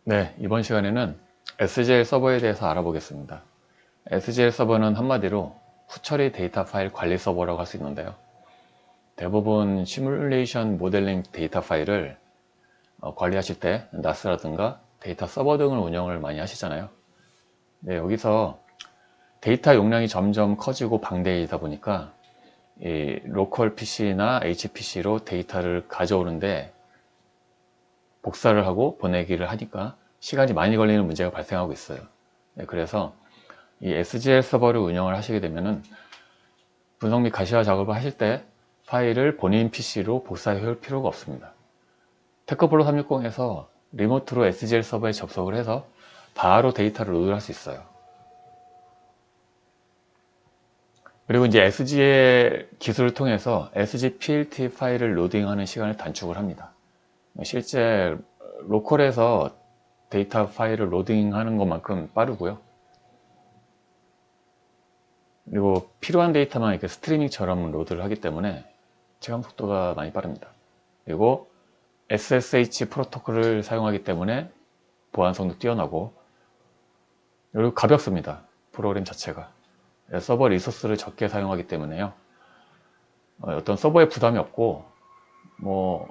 네, 이번 시간에는 SGL 서버에 대해서 알아보겠습니다. SGL 서버는 한마디로 후처리 데이터 파일 관리 서버라고 할 수 있는데요. 대부분 시뮬레이션 모델링 데이터 파일을 관리하실 때 NAS라든가 데이터 서버 등을 운영을 많이 하시잖아요. 네, 여기서 데이터 용량이 점점 커지고 방대해지다 보니까 이 로컬 PC나 HPC로 데이터를 가져오는데 복사를 하고 보내기를 하니까 시간이 많이 걸리는 문제가 발생하고 있어요. 네, 그래서 이 SGL 서버를 운영을 하시게 되면은 분석 및 가시화 작업을 하실 때 파일을 본인 PC로 복사해 올 필요가 없습니다. 테크플로 360에서 리모트로 SGL 서버에 접속을 해서 바로 데이터를 로드할 수 있어요. 그리고 이제 SGL 기술을 통해서 SGPLT 파일을 로딩하는 시간을 단축을 합니다. 실제 로컬에서 데이터 파일을 로딩하는 것만큼 빠르고요. 그리고 필요한 데이터만 이렇게 스트리밍처럼 로드를 하기 때문에 체감 속도가 많이 빠릅니다. 그리고 SSH 프로토콜을 사용하기 때문에 보안성도 뛰어나고, 그리고 가볍습니다. 프로그램 자체가. 서버 리소스를 적게 사용하기 때문에요. 어떤 서버에 부담이 없고,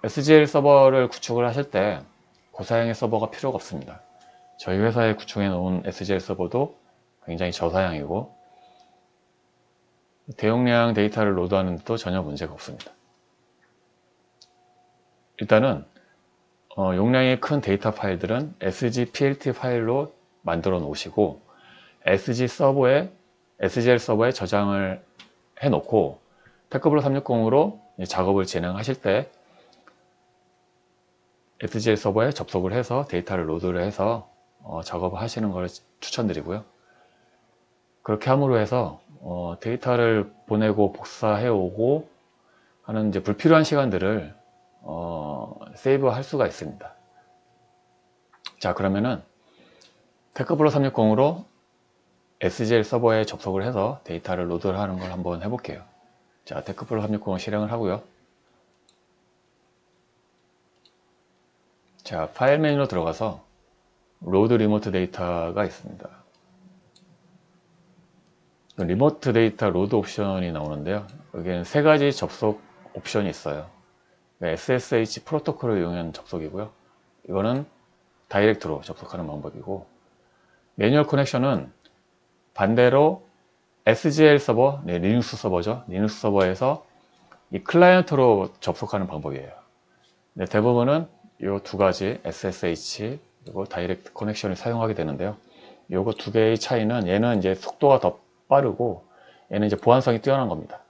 SGL 서버를 구축을 하실 때 고사양의 서버가 필요가 없습니다. 저희 회사에 구축해 놓은 SGL 서버도 굉장히 저사양이고 대용량 데이터를 로드하는 데도 전혀 문제가 없습니다. 일단은 용량이 큰 데이터 파일들은 SGPLT 파일로 만들어 놓으시고 SGL 서버에 저장을 해 놓고 테크블로 360으로 작업을 진행하실 때 SGL 서버에 접속을 해서 데이터를 로드를 해서 작업을 하시는 걸 추천드리고요. 그렇게 함으로 해서 데이터를 보내고 복사해 오고 하는 이제 불필요한 시간들을 세이브 할 수가 있습니다. 자, 그러면은 테크블로 360으로 SGL 서버에 접속을 해서 데이터를 로드를 하는 걸 한번 해볼게요. 자, 테크블로 360을 실행을 하고요. 자, 파일 메뉴로 들어가서 로드 리모트 데이터가 있습니다. 리모트 데이터 로드 옵션이 나오는데요. 여기에는 세 가지 접속 옵션이 있어요. SSH 프로토콜을 이용한 접속이고요. 이거는 다이렉트로 접속하는 방법이고, 매뉴얼 커넥션은 반대로 SGL 서버, 리눅스 서버죠. 리눅스 서버에서 이 클라이언트로 접속하는 방법이에요. 대부분은 이 두 가지 SSH 그리고 다이렉트 커넥션을 사용하게 되는데요. 요거 두 개의 차이는 얘는 이제 속도가 더 빠르고 얘는 이제 보안성이 뛰어난 겁니다.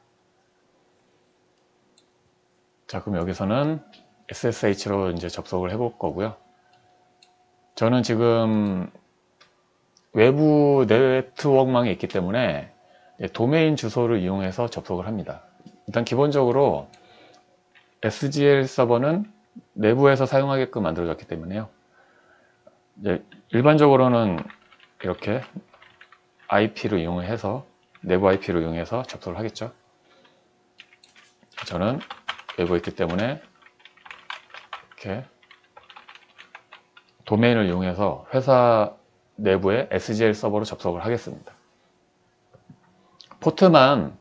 자, 그럼 여기서는 SSH로 이제 접속을 해볼 거고요. 저는 지금 외부 네트워크망이 있기 때문에 도메인 주소를 이용해서 접속을 합니다. 일단 기본적으로 SGL 서버는 내부에서 사용하게끔 만들어졌기 때문에요. 이제 일반적으로는 이렇게 IP로 이용해서 내부 IP로 이용해서 접속을 하겠죠. 저는 외부에 있기 때문에 이렇게 도메인을 이용해서 회사 내부의 SGL 서버로 접속을 하겠습니다. 포트만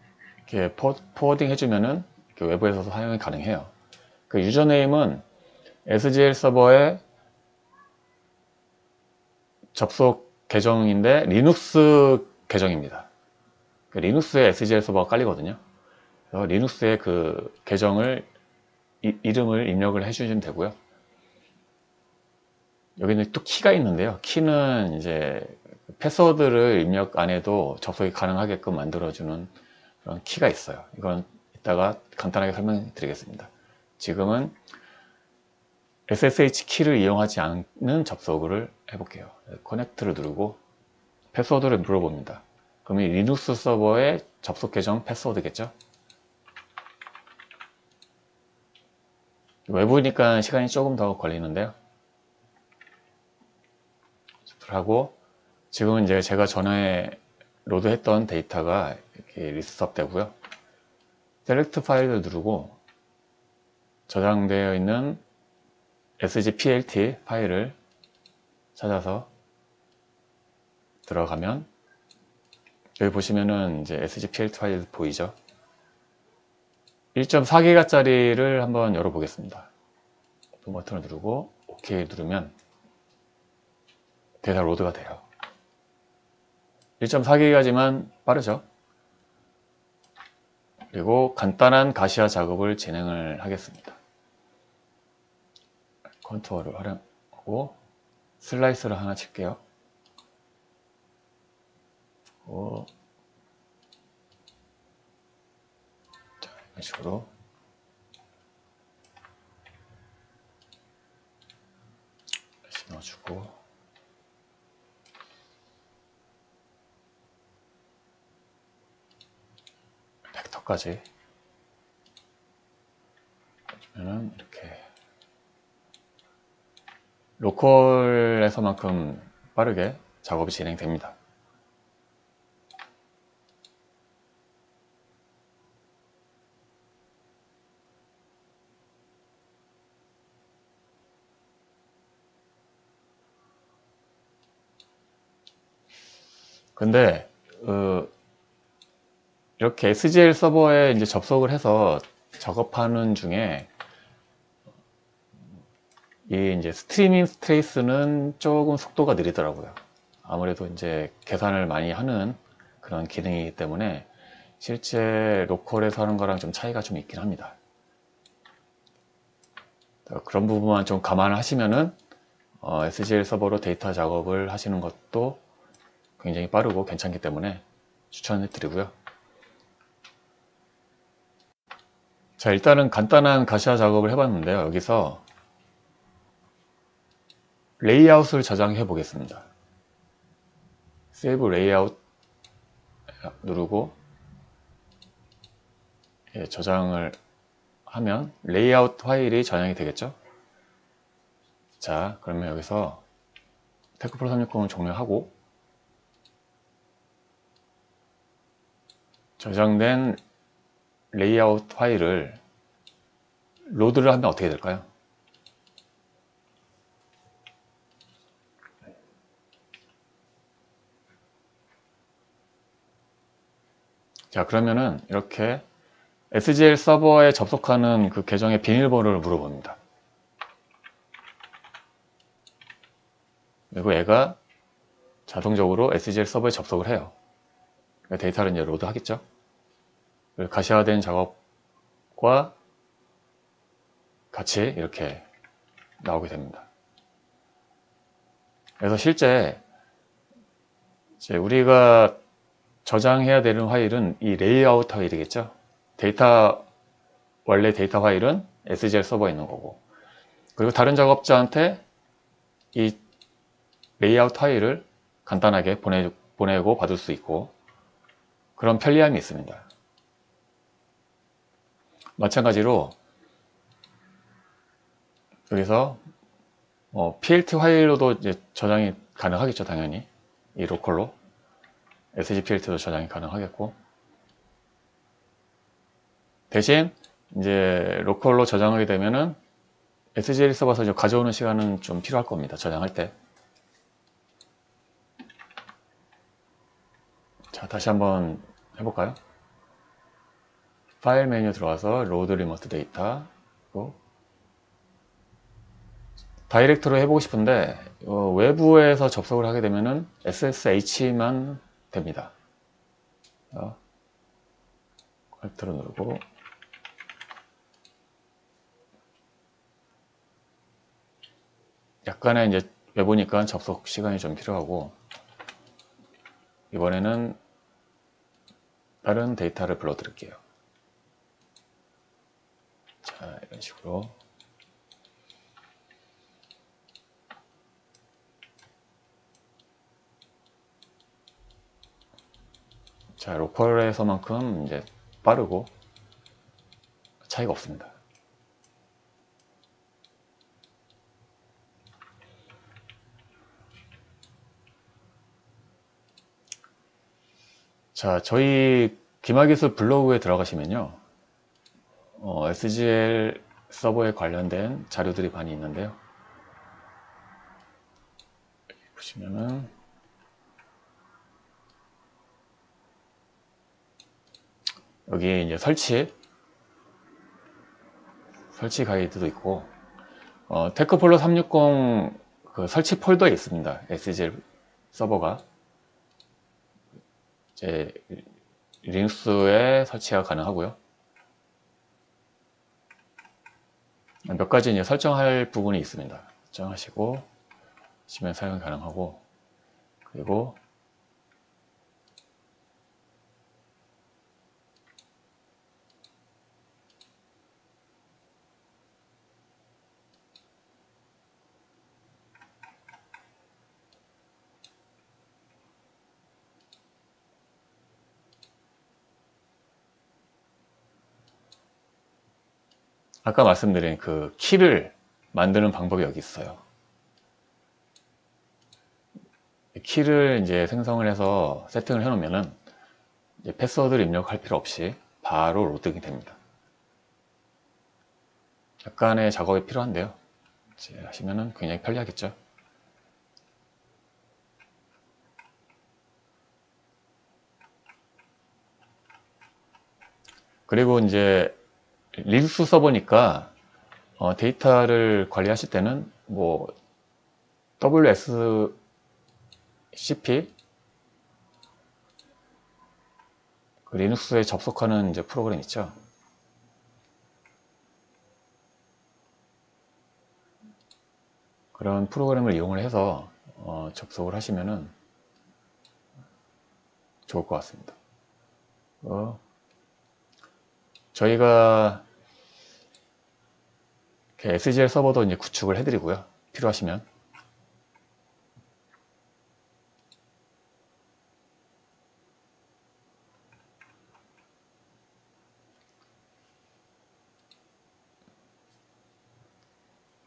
이렇게 포워딩 해주면은 외부에서도 사용이 가능해요. 그 유저네임은 SGL 서버의 접속 계정인데 리눅스 계정입니다. 그 리눅스에 SGL 서버가 깔리거든요. 그래서 리눅스의 그 계정을 이름을 입력을 해주시면 되고요. 여기는 또 키가 있는데요. 키는 이제 패스워드를 입력 안 해도 접속이 가능하게끔 만들어주는 그런 키가 있어요. 이건 이따가 간단하게 설명드리겠습니다. 지금은 SSH 키를 이용하지 않는 접속을 해볼게요. 커넥트를 누르고 패스워드를 물어봅니다. 그럼 이 리눅스 서버의 접속 계정 패스워드겠죠? 외부니까 시간이 조금 더 걸리는데요. 하고 지금은 이제 제가 전에 로드했던 데이터가 이렇게 리스트업 되고요. 셀렉트 파일을 누르고 저장되어 있는 SGPLT 파일을 찾아서 들어가면 여기 보시면은 이제 SGPLT 파일 보이죠? 1.4기가 짜리를 한번 열어보겠습니다. 오픈 버튼을 누르고 OK 누르면 데이터 로드가 돼요. 1.4기가지만 빠르죠? 그리고 간단한 가시화 작업을 진행을 하겠습니다. 컨투어를 활용하고 슬라이스를 하나 칠게요. 자, 이런 식으로 다시 넣어주고 벡터까지 그러면 이렇게 로컬에서만큼 빠르게 작업이 진행됩니다. 근데 이렇게 SGL 서버에 이제 접속을 해서 작업하는 중에 이 이제 스트리밍 트레이스는 조금 속도가 느리더라고요. 아무래도 이제 계산을 많이 하는 그런 기능이기 때문에 실제 로컬에서 하는 거랑 좀 차이가 좀 있긴 합니다. 그런 부분만 좀 감안하시면은 SGL 서버로 데이터 작업을 하시는 것도 굉장히 빠르고 괜찮기 때문에 추천해 드리고요. 자, 일단은 간단한 가시화 작업을 해봤는데요. 여기서 레이아웃을 저장해 보겠습니다. 세이브 레이아웃 누르고 저장을 하면 레이아웃 파일이 저장이 되겠죠. 자, 그러면 여기서 테크프로 360을 종료하고 저장된 레이아웃 파일을 로드를 하면 어떻게 될까요? 자, 그러면은 이렇게 SGL 서버에 접속하는 그 계정의 비밀번호를 물어봅니다. 그리고 얘가 자동적으로 SGL 서버에 접속을 해요. 데이터를 이제 로드 하겠죠. 가시화된 작업과 같이 이렇게 나오게 됩니다. 그래서 실제 이제 우리가 저장해야 되는 파일은 이 레이아웃 파일이겠죠. 원래 데이터 파일은 SGL 서버에 있는 거고, 그리고 다른 작업자한테 이 레이아웃 파일을 간단하게 보내고 받을 수 있고 그런 편리함이 있습니다. 마찬가지로 여기서 PLT 파일로도 이제 저장이 가능하겠죠. 당연히 이 로컬로 SGPLT도 저장이 가능하겠고, 대신 이제 로컬로 저장하게 되면은 SGL 서버에서 가져오는 시간은 좀 필요할 겁니다. 저장할 때. 자, 다시 한번 해볼까요? 파일 메뉴 들어와서 로드 리모트 데이터, 다이렉트로 해보고 싶은데 외부에서 접속을 하게 되면은 SSH만 됩니다. 컨트롤 누르고 약간의 이제 외부니까 접속 시간이 좀 필요하고, 이번에는 다른 데이터를 불러 드릴게요. 자, 이런 식으로 자, 로컬에서만큼 이제 빠르고 차이가 없습니다. 자, 저희 기마기술 블로그에 들어가시면요, SGL 서버에 관련된 자료들이 많이 있는데요. 보시면은 여기 이제 설치 가이드도 있고, 테크폴로 360 그 설치 폴더에 있습니다. SGL 서버가 이제 리눅스에 설치가 가능하고요. 몇 가지 이제 설정할 부분이 있습니다. 설정하시고 하시면 사용이 가능하고, 그리고 아까 말씀드린 그 키를 만드는 방법이 여기 있어요. 키를 이제 생성을 해서 세팅을 해 놓으면은 이제 패스워드를 입력할 필요 없이 바로 로딩이 됩니다. 약간의 작업이 필요한데요. 이제 하시면은 굉장히 편리하겠죠. 그리고 이제 리눅스 서버니까 데이터를 관리하실 때는 뭐 WSCP 그 리눅스에 접속하는 이제 프로그램 있죠. 그런 프로그램을 이용을 해서 접속을 하시면은 좋을 것 같습니다. 저희가 SGL 서버도 이제 구축을 해드리고요. 필요하시면.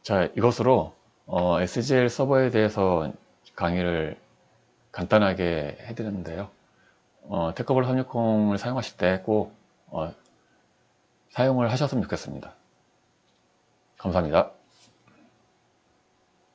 자, 이것으로 SGL 서버에 대해서 강의를 간단하게 해드렸는데요. 테크볼 360을 사용하실 때 꼭 사용을 하셨으면 좋겠습니다. 감사합니다.